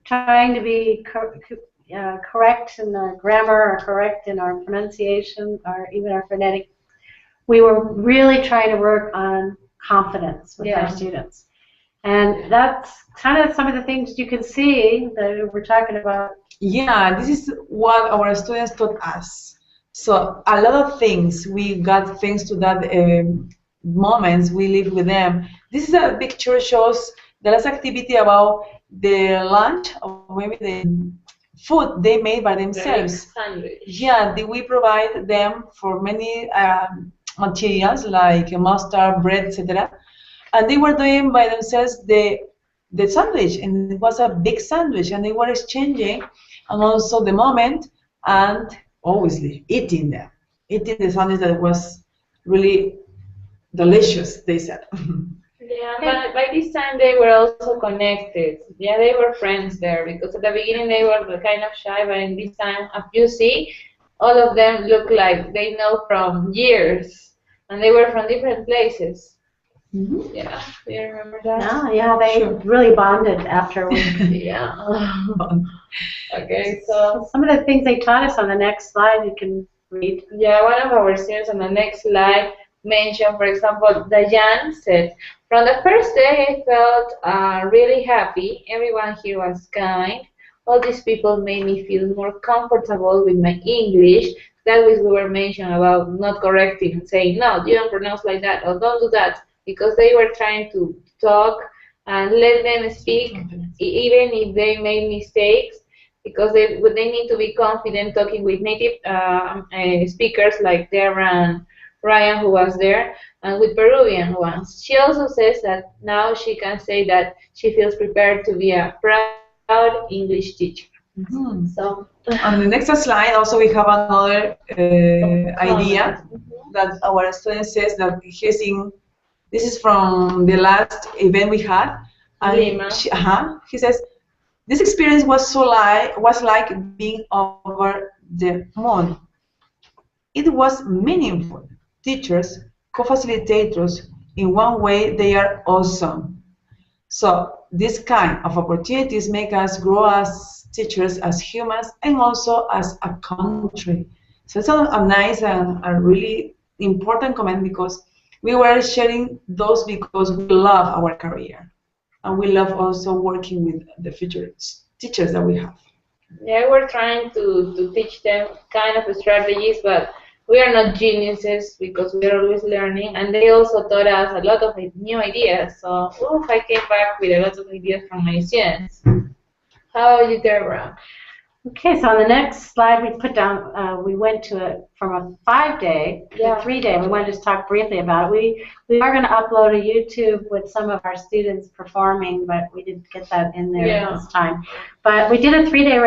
trying to be correct in the grammar or correct in our pronunciation or even our phonetic, we were really trying to work on confidence with our students. And that's kind of some of the things you can see that we're talking about. Yeah, this is what our students taught us. So a lot of things, we got thanks to that moments we live with them. This is a picture shows the last activity about the lunch, or maybe the food they made by themselves. Yeah, we provide them for many materials like mustard, bread, etc. And they were doing by themselves the sandwich, and it was a big sandwich, and they were exchanging, and also the moment, and obviously eating the sandwich that was really delicious, they said. Yeah, but by this time they were also connected. Yeah, they were friends there because at the beginning they were kind of shy, but in this time, as you see, all of them look like they know from years, and they were from different places. Mm-hmm. Yeah, do you remember that? Yeah, they really bonded after we. Yeah. Okay, So so some of the things they taught us on the next slide you can read. yeah, one of our students on the next slide mentioned, for example, Dayan said, from the first day I felt really happy. Everyone here was kind. All these people made me feel more comfortable with my English. That was we were mentioning about not correcting, saying, no, you don't pronounce like that, or don't do that, because they were trying to talk and let them speak, even if they made mistakes, because they need to be confident talking with native speakers like Debra and Ryan, who was there, and with Peruvian ones. She also says that now she can say that she feels prepared to be a proud English teacher. Mm-hmm. So on the next slide, also we have another idea that our student says that he's in. This is from the last event we had, and Lima. He says this experience was like being over the moon. It was meaningful. Teachers, co-facilitators, in one way, they are awesome. So this kind of opportunities make us grow as teachers, as humans, and also as a country. So it's a nice and a really important comment because we were sharing those because we love our career. And we love also working with the future teachers that we have. Yeah, we're trying to teach them kind of strategies, but we are not geniuses because we are always learning, and they also taught us a lot of new ideas. So, I came back with a lot of ideas from my students. How about you, Debra? Okay, so on the next slide we put down, we went to from a 5-day to a 3-day. We want to just talk briefly about it. We are going to upload a YouTube with some of our students performing, but we didn't get that in there this time. But we did a 3-day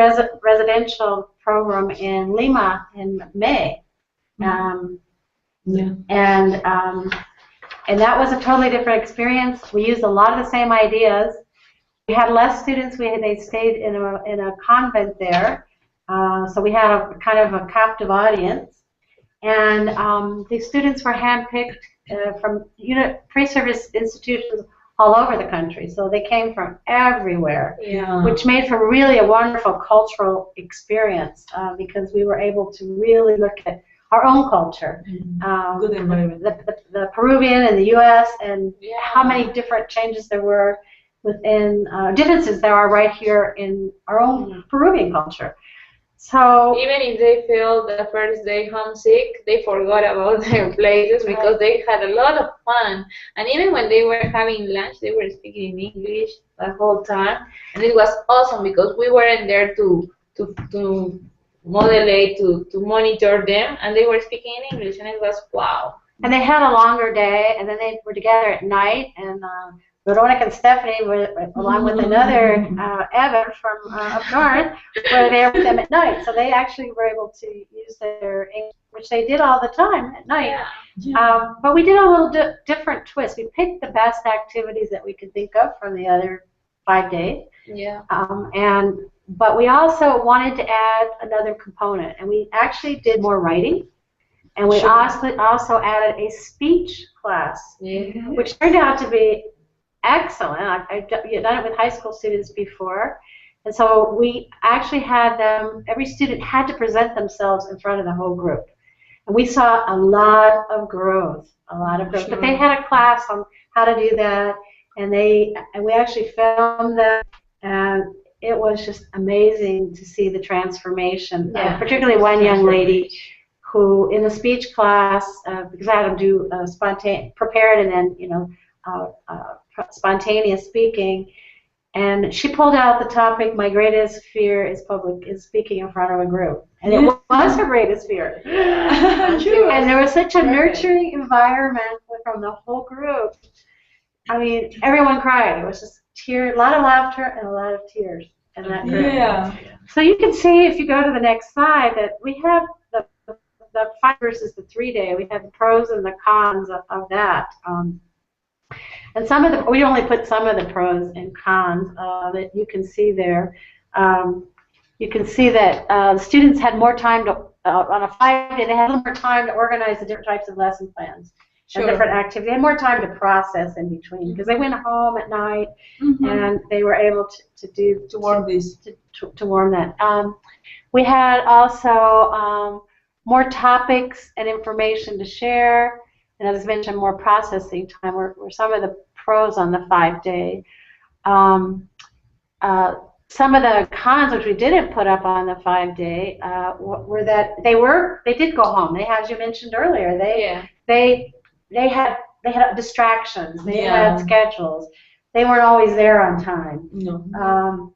residential program in Lima in May. And that was a totally different experience. We used a lot of the same ideas. We had less students. They stayed in a convent there, so we had a kind of a captive audience. And the students were handpicked from pre-service institutions all over the country. So they came from everywhere, which made for really a wonderful cultural experience because we were able to really look at our own culture, Good environment. the Peruvian and the U.S. and how many different changes there were within differences there are right here in our own Peruvian culture. So even if they feel the first day homesick, they forgot about their places because they had a lot of fun. And even when they were having lunch, they were speaking in English the whole time, and it was awesome because we weren't there to modulate, to monitor them, and they were speaking in English, and it was wow. And they had a longer day, and then they were together at night, and Veronica and Stefany were, along with another Evan from up north, were there with them at night. So they actually were able to use their English, which they did all the time at night. But we did a little different twist. We picked the best activities that we could think of from the other 5 days. But we also wanted to add another component, and we actually did more writing. And we also added a speech class, which turned out to be excellent. I've done it with high school students before. And so we actually had them, every student had to present themselves in front of the whole group. And we saw a lot of growth, But they had a class on how to do that, and we actually filmed them, and it was just amazing to see the transformation. Particularly one young lady who, in the speech class, because I had them do prepared and then spontaneous speaking, and she pulled out the topic, "My greatest fear is speaking in front of a group," and it was her greatest fear. And there was such a nurturing environment from the whole group. I mean, everyone cried. It was just tears, a lot of laughter and a lot of tears in that group. So you can see, if you go to the next slide, that we have the 5 versus the 3 day. We have the pros and the cons of that. And we only put some of the pros and cons that you can see there. You can see that the students had more time to, on a 5-day, they had a little more time to organize the different types of lesson plans and different activities. They had more time to process in between because they went home at night and they were able to warm that. We had also more topics and information to share, and as I mentioned, more processing time were some of the pros on the 5-day. Some of the cons, which we didn't put up on the 5-day, were that they did go home. They, as you mentioned earlier, they had distractions. They had schedules. They weren't always there on time. No.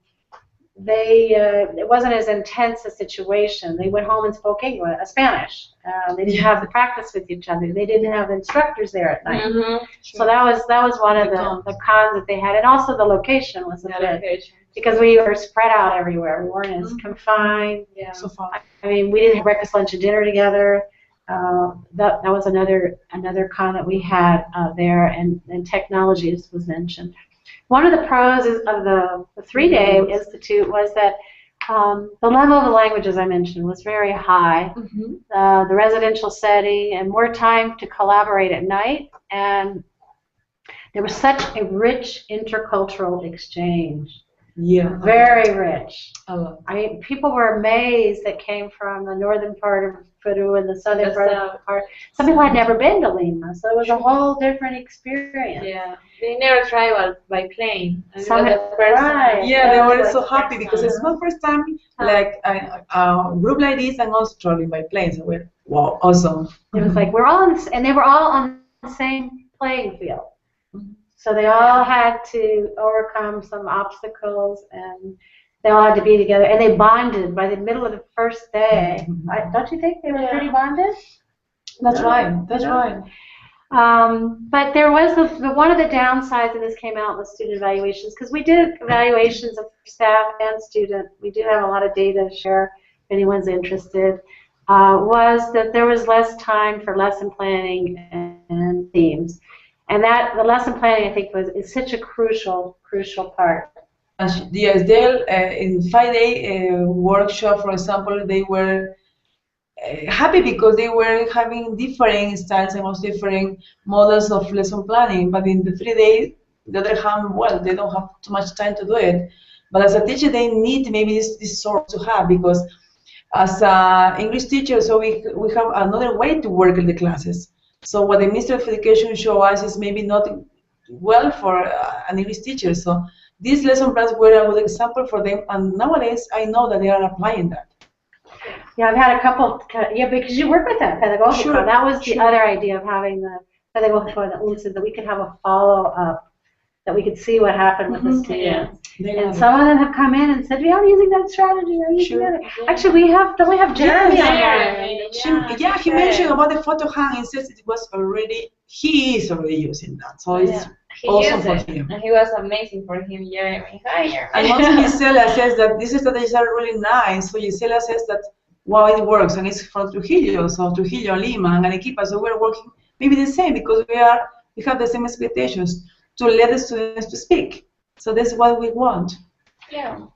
It wasn't as intense a situation. They went home and spoke English, Spanish. They didn't have the practice with each other. They didn't have instructors there at night. So that was one of the cons that they had, and also the location was a bit. Because we were spread out everywhere. We weren't as confined. So far. I mean, we didn't have breakfast, lunch, and dinner together. That was another con that we had there, and technology was mentioned. One of the pros of the 3-day institute was that the level of the languages I mentioned was very high. The residential setting and more time to collaborate at night, and there was such a rich intercultural exchange. Very rich. I mean, people were amazed that came from the northern part of Peru and the southern part. Some people had never been to Lima, so it was a whole different experience. They never traveled by plane. They were so happy because it's my first time, like a group like this, and also traveling by plane. So we're awesome. It was like we're all and they were all on the same playing field. So they all had to overcome some obstacles, and they all had to be together. And they bonded by the middle of the first day. Don't you think they were pretty bonded? That's right. That's right. But there was one of the downsides, and this came out in the student evaluations, because we did evaluations of staff and student. We do have a lot of data to share if anyone's interested. Was that there was less time for lesson planning and themes. And that the lesson planning, I think, is such a crucial part. Yes, in 5-day workshop, for example, they were happy because they were having different styles and most different models of lesson planning. But in the 3-day, the other hand, well, they don't have too much time to do it. But as a teacher, they need maybe this sort to have, because as an English teacher, so we have another way to work in the classes. So what the Ministry of Education showed us is maybe not well for an English teacher. So these lesson plans were a good example for them, and nowadays I know that they are applying that. Yeah, I've had a couple. Yeah, because you work with that pedagogical. That was the other idea of having the pedagogical that we could have a follow-up, that we could see what happened with the students. And some of them have come in and said, "We are using that strategy. Are you using that?" Actually, don't we have Jeremy on here? He mentioned about the photo hang. He says he is already using that. So it's awesome for him. And he was amazing for him, Jeremy. Hi, Jeremy. And also Gisela says that these strategies are really nice. So Gisela says that, wow, it works, and it's from Trujillo, so Trujillo, Lima, and Arequipa. So we're working maybe the same, because we have the same expectations to let the students to speak. So that's what we want. I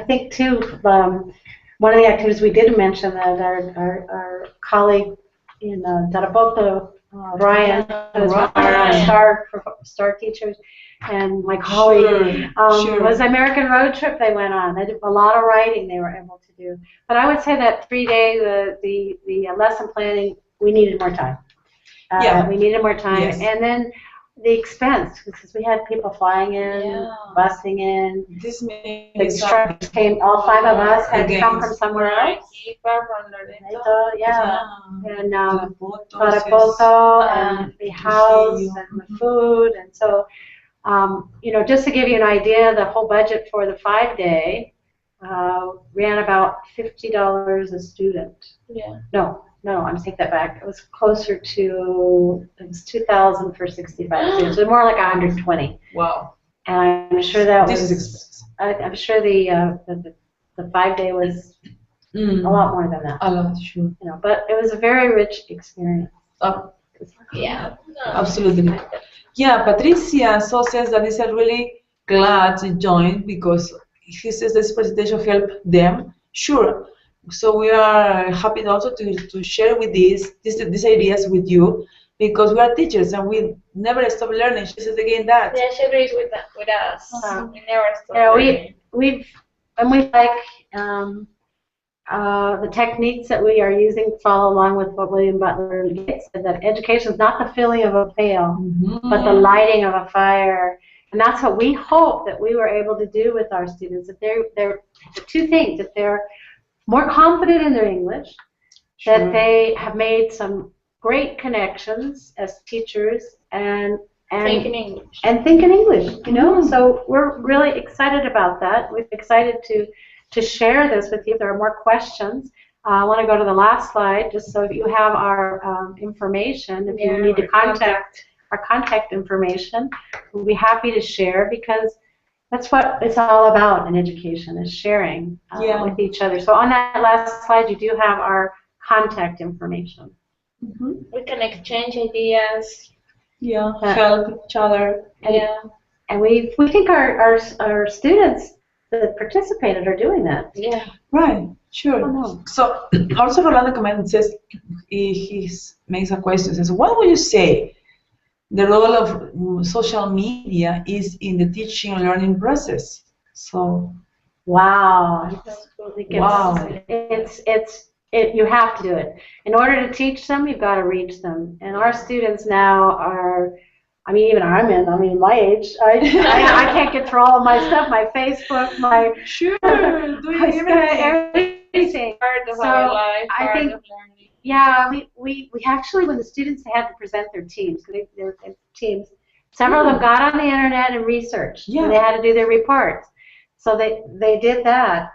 think too. One of the activities we did mention that our colleague in Tarapoto, Ryan, who's one of our star teachers, and my colleague was the American road trip they went on. They did a lot of writing they were able to do. But I would say that 3-day, the lesson planning, we needed more time. We needed more time, and then the expense, because we had people flying in, busing in. The instructors came, all 5 of us had come from somewhere else. And Tarapoto, and the house, and the food, and so, just to give you an idea, the whole budget for the 5-day ran about $50 a student. No, I'm take that back. It was closer to, it was $2,000 for 65 students. So more like 120. Wow. And I'm sure that was. I'm sure the 5-day was a lot more than that. A lot, sure. But it was a very rich experience. Yeah. Absolutely. Yeah, Patricia so says that he's really glad to join because he says this presentation helped them. Sure. So we are happy also to share with these ideas with you because we are teachers and we never stop learning. She says again that. Yeah, she agrees with us. We never stop. Yeah, learning. we like the techniques that we are using follow along with what William Butler said, that education is not the filling of a pail, but the lighting of a fire. And that's what we hope that we were able to do with our students. That they're the two things, that they're more confident in their English, that they have made some great connections as teachers and think in English. And think in English, you know. So we're really excited about that. We're excited to share this with you. If there are more questions, I want to go to the last slide just so you have our information. If you need to contact our contact information, we'll be happy to share because that's what it's all about in education, is sharing with each other. So on that last slide, you do have our contact information. We can exchange ideas. Yeah, help each other. And we think our students that participated are doing that. Yeah. Right, sure. So also Rolando comments, says, he makes a question, says, what would you say the role of social media is in the teaching and learning process? So, wow. Wow. You have to do it. In order to teach them, you've got to reach them. And our students now are, I mean, even my age, I can't get through all of my stuff, my Facebook, my everything. Part of our life, I think, we actually, when the students had to present their teams, because they're teams, several of them got on the internet and researched. And they had to do their reports. So they did that.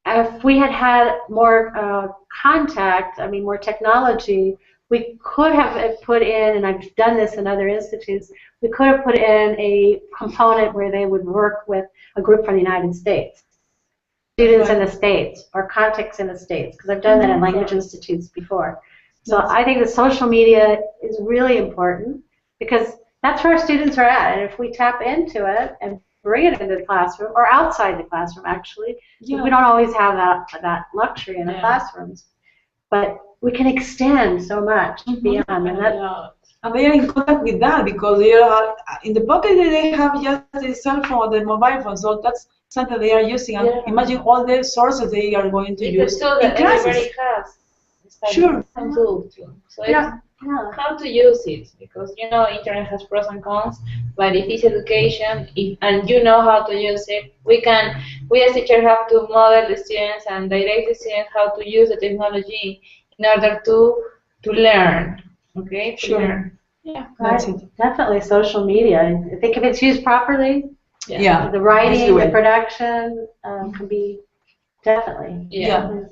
If we had more contact, more technology, we could have put in, and I've done this in other institutes, we could have put in a component where they would work with a group from the United States, students in the States, or contacts in the States, because I've done that in language institutes before. So I think the social media is really important because that's where our students are at, and if we tap into it and bring it into the classroom, or outside the classroom actually, we don't always have that luxury in the classrooms, but we can extend so much beyond. And they are in contact with that because they are in the pocket. They have just the cell phone, the mobile phone, so that's something they are using. And imagine all the sources they are going to use in classes. Everybody has. Sure. So how to use it, because internet has pros and cons, but if it's education, and you know how to use it, we as teachers have to model the students and direct the students how to use the technology in order to learn. Okay? To learn. Yeah, that's it. Definitely social media. I think if it's used properly, the writing, the production can be definitely.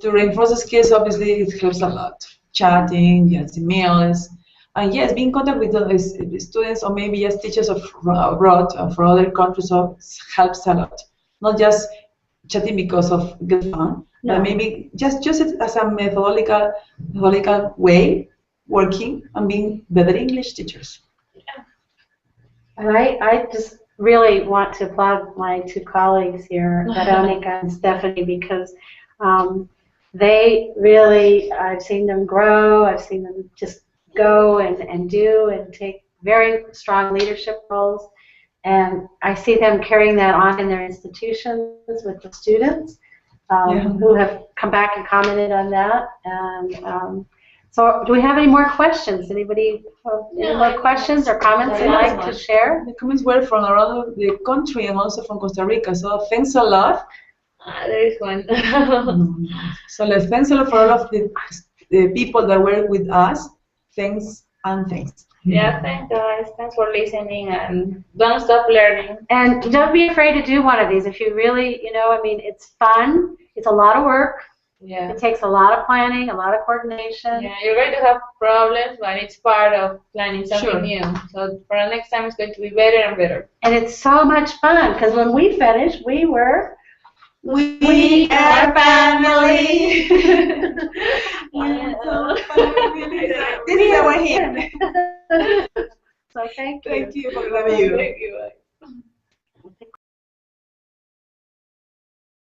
To reinforce the skills, obviously, it helps a lot. Chatting, emails, and being in contact with the students or maybe just teachers abroad for other countries helps a lot. Not just chatting because of good fun, but maybe just use it as a methodological way, working and being better English teachers. And I just really want to applaud my two colleagues here, Veronica and Stefany, because they really, I've seen them grow, I've seen them just go and do and take very strong leadership roles, and I see them carrying that on in their institutions with the students who have come back and commented on that. And so do we have any more questions? Anybody have any more questions or comments you'd like to share? The comments were from around the country and also from Costa Rica, so thanks a lot. There is one. So thanks a lot for all of the people that were with us. Thanks and thanks. Yeah, thanks guys. Thanks for listening and don't stop learning. And don't be afraid to do one of these. If you really, it's fun. It's a lot of work. Yeah. It takes a lot of planning, a lot of coordination. Yeah, you're going to have problems, but it's part of planning something new. So for the next time, it's going to be better and better. And it's so much fun because when we finished, we were. We are family. Yeah. This is the one him. So thank you. Thank you for the review. Thank you.